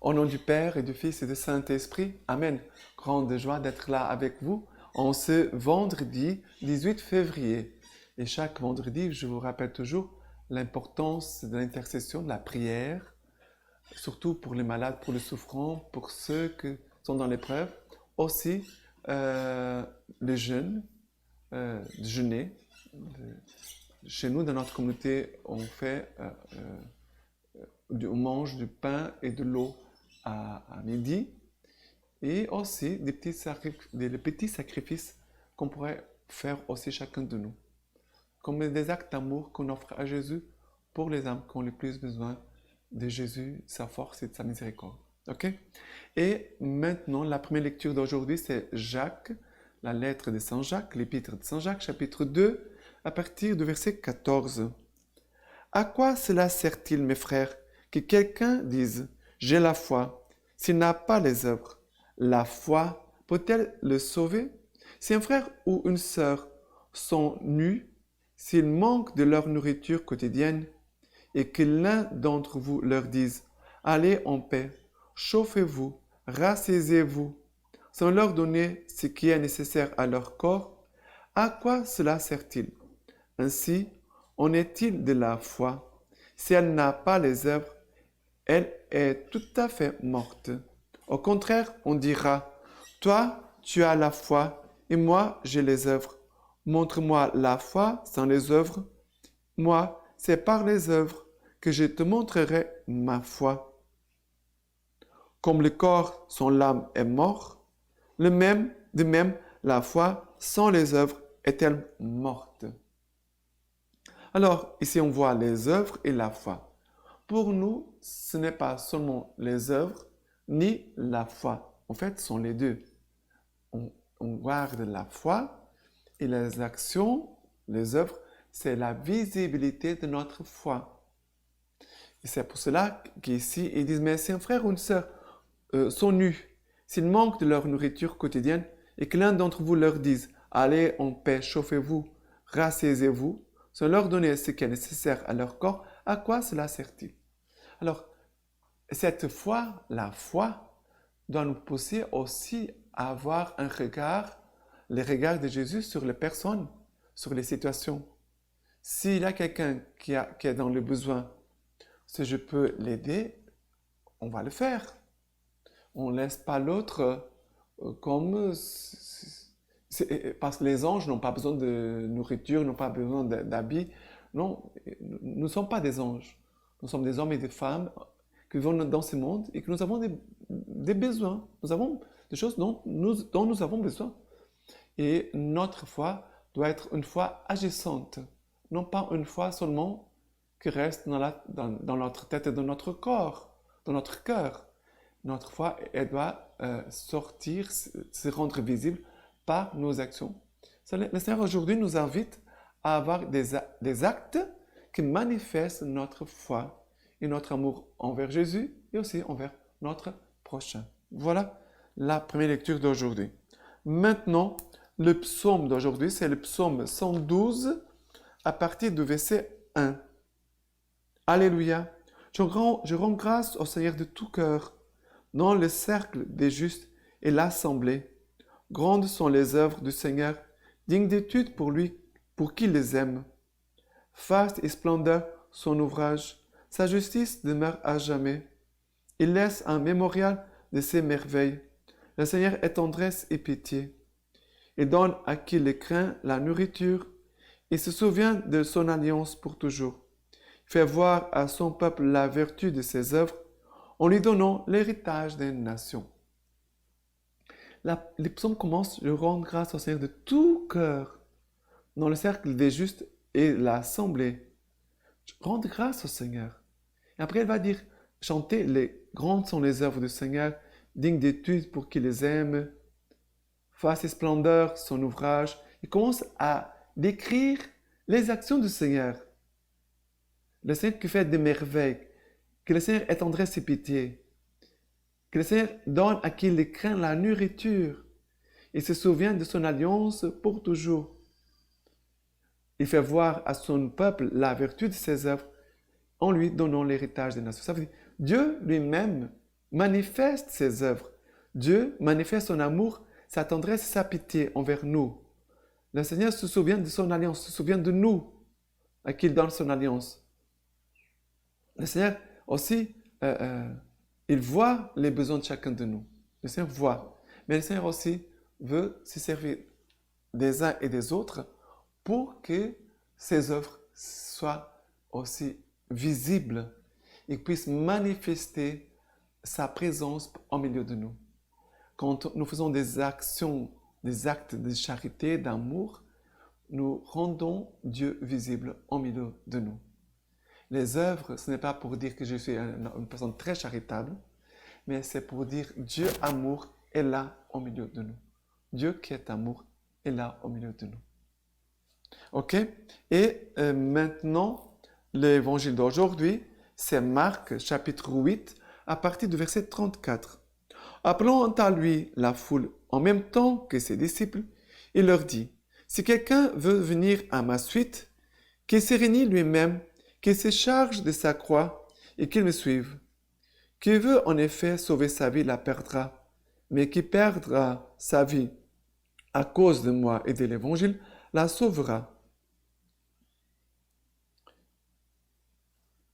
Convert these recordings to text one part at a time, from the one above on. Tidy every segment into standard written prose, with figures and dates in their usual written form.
Au nom du Père et du Fils et du Saint-Esprit, Amen. Grande joie d'être là avec vous en ce vendredi 18 février. Et chaque vendredi, je vous rappelle toujours l'importance de l'intercession, de la prière, surtout pour les malades, pour les souffrants, pour ceux qui sont dans l'épreuve. Aussi, les jeunes, jeûner. Chez nous, dans notre communauté, on mange du pain et de l'eau à midi, et aussi des petits sacrifices qu'on pourrait faire aussi chacun de nous, comme des actes d'amour qu'on offre à Jésus pour les âmes qui ont le plus besoin de Jésus, sa force et de sa miséricorde. Ok? Et maintenant, la première lecture d'aujourd'hui, c'est Jacques, la lettre de Saint Jacques, l'épître de Saint Jacques, chapitre 2, à partir du verset 14. À quoi cela sert-il, mes frères, que quelqu'un dise « J'ai la foi » s'il n'a pas les œuvres? La foi peut-elle le sauver? Si un frère ou une sœur sont nus, s'ils manquent de leur nourriture quotidienne, et que l'un d'entre vous leur dise « Allez en paix, chauffez-vous, rassasiez-vous » sans leur donner ce qui est nécessaire à leur corps, à quoi cela sert-il? Ainsi, en est-il de la foi? Si elle n'a pas les œuvres, elle est tout à fait morte. Au contraire, on dira, toi, tu as la foi, et moi, j'ai les œuvres. Montre-moi la foi sans les œuvres. Moi, c'est par les œuvres que je te montrerai ma foi. Comme le corps sans l'âme est mort, de même, la foi sans les œuvres est-elle morte. Alors, ici, on voit les œuvres et la foi. Pour nous, ce n'est pas seulement les œuvres ni la foi. En fait, ce sont les deux. On garde la foi et les actions, les œuvres, c'est la visibilité de notre foi. Et c'est pour cela qu'ici, ils disent, mais si un frère ou une sœur sont nus, s'ils manquent de leur nourriture quotidienne, et que l'un d'entre vous leur dise, allez en paix, chauffez-vous, rassasiez-vous, sans leur donner ce qui est nécessaire à leur corps, à quoi cela sert-il? Alors, cette foi, la foi, doit nous pousser aussi à avoir un regard, le regard de Jésus sur les personnes, sur les situations. S'il y a quelqu'un qui est dans le besoin, si je peux l'aider, on va le faire. On ne laisse pas l'autre comme... parce que les anges n'ont pas besoin de nourriture, n'ont pas besoin d'habits. Non, nous ne sommes pas des anges. Nous sommes des hommes et des femmes qui vivons dans ce monde et que nous avons des besoins. Nous avons des choses dont nous avons besoin. Et notre foi doit être une foi agissante, non pas une foi seulement qui reste dans notre tête et dans notre corps, dans notre cœur. Notre foi, elle doit sortir, se rendre visible par nos actions. Le Seigneur aujourd'hui nous invite à avoir des actes qui manifestent notre foi et notre amour envers Jésus et aussi envers notre prochain. Voilà la première lecture d'aujourd'hui. Maintenant, le psaume d'aujourd'hui, c'est le psaume 112 à partir du verset 1. Alléluia. Je rends grâce au Seigneur de tout cœur, dans le cercle des justes et l'assemblée. Grandes sont les œuvres du Seigneur, dignes d'étude pour lui, pour qui les aime. Faste et splendeur son ouvrage, sa justice demeure à jamais. Il laisse un mémorial de ses merveilles. Le Seigneur est tendresse et pitié. Il donne à qui le craint la nourriture. Il se souvient de son alliance pour toujours. Il fait voir à son peuple la vertu de ses œuvres, en lui donnant l'héritage des nations. Les psaumes commencent, je rends grâce au Seigneur de tout cœur, dans le cercle des justes et l'assemblée. Rends grâce au Seigneur. Et après, elle va dire, chanter, grandes sont les œuvres du Seigneur, dignes d'étude pour qui les aime. Face et splendeur, son ouvrage. Il commence à décrire les actions du Seigneur. Le Seigneur qui fait des merveilles, que le Seigneur est tendresse et pitié, que le Seigneur donne à qui il craint la nourriture et se souvient de son alliance pour toujours. Il fait voir à son peuple la vertu de ses œuvres en lui donnant l'héritage des nations. Ça veut dire, Dieu lui-même manifeste ses œuvres. Dieu manifeste son amour, sa tendresse et sa pitié envers nous. Le Seigneur se souvient de son alliance, se souvient de nous, à qui il donne son alliance. Le Seigneur aussi, il voit les besoins de chacun de nous. Le Seigneur voit. Mais le Seigneur aussi veut se servir des uns et des autres pour que ses œuvres soient aussi visibles et puissent manifester sa présence au milieu de nous. Quand nous faisons des actions, des actes de charité, d'amour, nous rendons Dieu visible au milieu de nous. Les œuvres, ce n'est pas pour dire que je suis une personne très charitable, mais c'est pour dire Dieu amour est là au milieu de nous. Dieu qui est amour est là au milieu de nous. Ok? Et maintenant, l'évangile d'aujourd'hui, c'est Marc chapitre 8, à partir du verset 34. Appelant à lui la foule en même temps que ses disciples, il leur dit, « Si quelqu'un veut venir à ma suite, qu'il se réunisse lui-même, qu'il se charge de sa croix et qu'il me suive. Qui veut en effet sauver sa vie la perdra, mais qui perdra sa vie à cause de moi et de l'Évangile la sauvera. »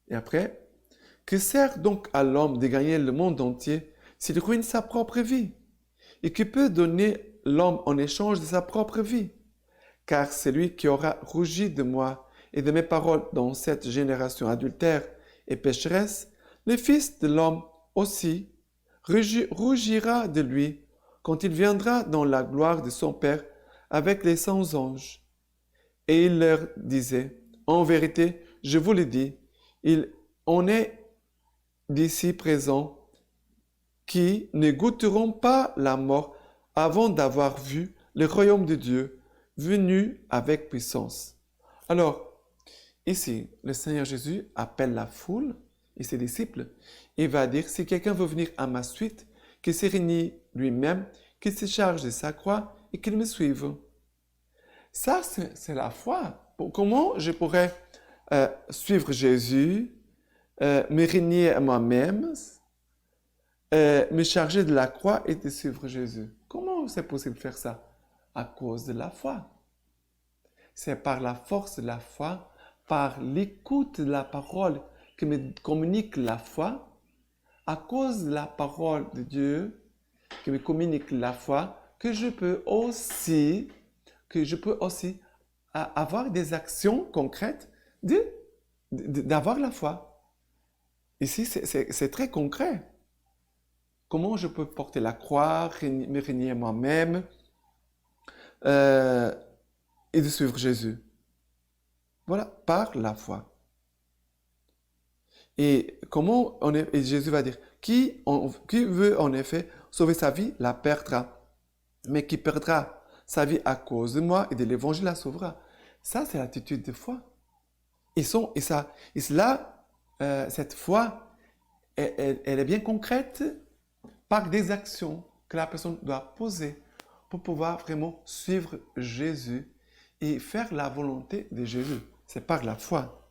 Et après, « Que sert donc à l'homme de gagner le monde entier s'il ruine sa propre vie? Et que peut donner l'homme en échange de sa propre vie? Car celui qui aura rougi de moi et de mes paroles dans cette génération adultère et pécheresse, le Fils de l'homme aussi rougira de lui quand il viendra dans la gloire de son Père avec les 100 anges. Et il leur disait, en vérité, je vous le dis, il en est d'ici présents qui ne goûteront pas la mort avant d'avoir vu le royaume de Dieu venu avec puissance. Alors, ici, le Seigneur Jésus appelle la foule et ses disciples et va dire, si quelqu'un veut venir à ma suite, qu'il se réunisse lui-même, qu'il se charge de sa croix et qu'il me suive. Ça, c'est la foi. Comment je pourrais suivre Jésus, me régner à moi-même, me charger de la croix et de suivre Jésus? Comment c'est possible de faire ça? À cause de la foi. C'est par la force de la foi, par l'écoute de la parole que me communique la foi, à cause de la parole de Dieu qui me communique la foi, que je peux aussi avoir des actions concrètes d'avoir la foi. Ici, c'est très concret. Comment je peux porter la croix, me régner moi-même et de suivre Jésus? Voilà, par la foi. Et et Jésus va dire, qui veut en effet sauver sa vie, la perdra. Mais qui perdra sa vie à cause de moi et de l'Évangile la sauvera. Ça, c'est l'attitude de foi. Cette foi, elle est bien concrète par des actions que la personne doit poser pour pouvoir vraiment suivre Jésus et faire la volonté de Jésus. C'est par la foi.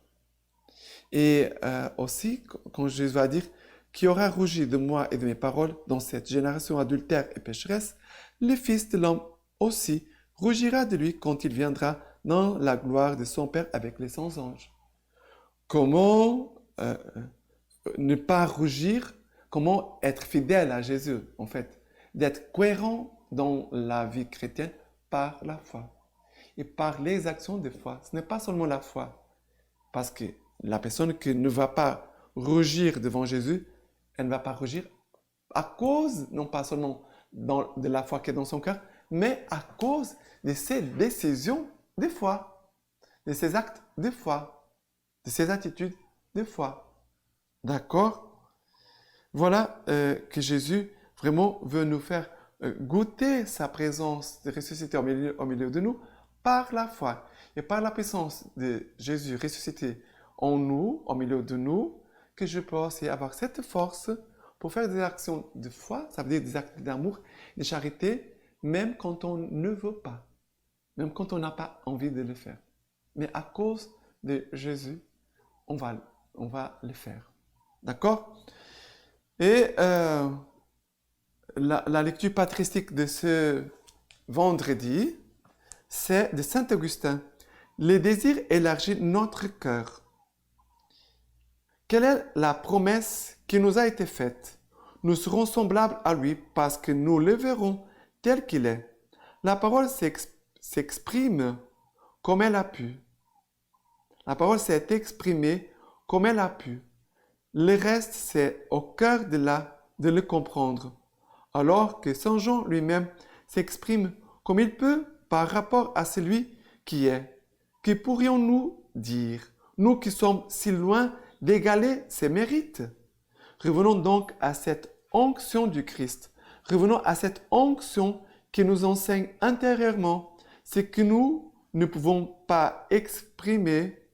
Et aussi, quand Jésus va dire, qui aura rougi de moi et de mes paroles dans cette génération adultère et pécheresse, le Fils de l'homme aussi rougira de lui quand il viendra dans la gloire de son Père avec les 100 anges. Comment ne pas rougir? Comment être fidèle à Jésus, en fait? D'être cohérent dans la vie chrétienne par la foi. Et par les actions de foi. Ce n'est pas seulement la foi. Parce que la personne qui ne va pas rougir devant Jésus, elle ne va pas rougir à cause, non pas seulement de la foi qui est dans son cœur, mais à cause de ses décisions de foi, de ses actes de foi, de ses attitudes de foi. D'accord? Voilà que Jésus vraiment veut nous faire goûter sa présence de ressuscité au milieu de nous par la foi. Et par la puissance de Jésus ressuscité en nous, au milieu de nous, que je peux aussi avoir cette force pour faire des actions de foi, ça veut dire des actes d'amour, de charité, même quand on ne veut pas, même quand on n'a pas envie de le faire. Mais à cause de Jésus, on va le faire. D'accord? Et la lecture patristique de ce vendredi, c'est de Saint Augustin. Le désir élargit notre cœur. Quelle est la promesse qui nous a été faite? Nous serons semblables à lui parce que nous le verrons tel qu'il est. La parole s'exprime comme elle a pu. La parole s'est exprimée comme elle a pu. Le reste, c'est au cœur de le comprendre. Alors que Saint Jean lui-même s'exprime comme il peut par rapport à celui qui est. Que pourrions-nous dire, nous qui sommes si loin d'égaler ses mérites? Revenons donc à cette onction du Christ. Revenons à cette onction qui nous enseigne intérieurement ce que nous ne pouvons pas exprimer.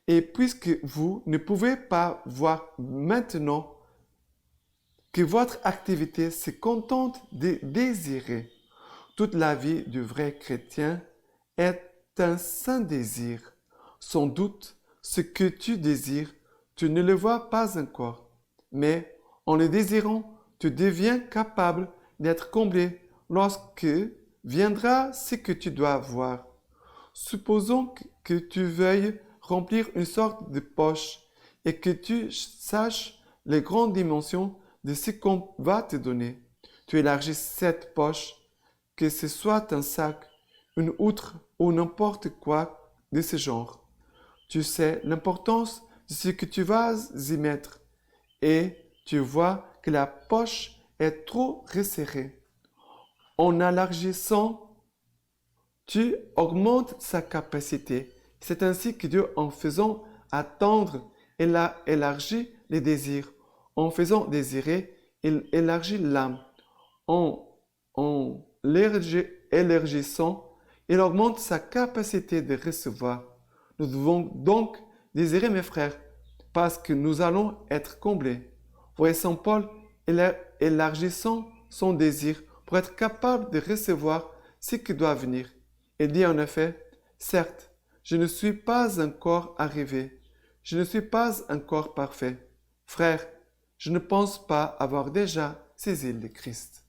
Et puisque vous ne pouvez pas voir maintenant que votre activité se contente de désirer, toute la vie du vrai chrétien est un saint désir. Sans doute, ce que tu désires, tu ne le vois pas encore. Mais en le désirant, tu deviens capable d'être comblé lorsque viendra ce que tu dois voir. Supposons que tu veuilles remplir une sorte de poche et que tu saches les grandes dimensions de ce qu'on va te donner. Tu élargis cette poche, que ce soit un sac, une outre ou n'importe quoi de ce genre. Tu sais l'importance de ce que tu vas y mettre et tu vois que la poche est trop resserrée. En élargissant, tu augmentes sa capacité. C'est ainsi que Dieu, en faisant attendre, il a élargi les désirs. En faisant désirer, il élargit l'âme. En l'élargissant, il augmente sa capacité de recevoir. Nous devons donc désirer, mes frères, parce que nous allons être comblés. Voyez Saint Paul élargissant son désir pour être capable de recevoir ce qui doit venir. Il dit en effet, certes, je ne suis pas encore arrivé, je ne suis pas encore parfait. Frère, je ne pense pas avoir déjà saisi le Christ.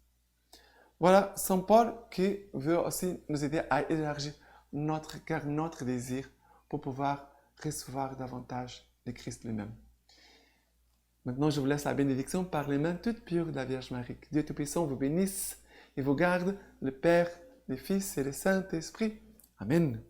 Voilà Saint Paul qui veut aussi nous aider à élargir notre cœur, notre désir pour pouvoir recevoir davantage le Christ lui-même. Maintenant, je vous laisse la bénédiction par les mains toutes pures de la Vierge Marie. Que Dieu Tout-Puissant vous bénisse et vous garde, le Père, le Fils et le Saint-Esprit. Amen.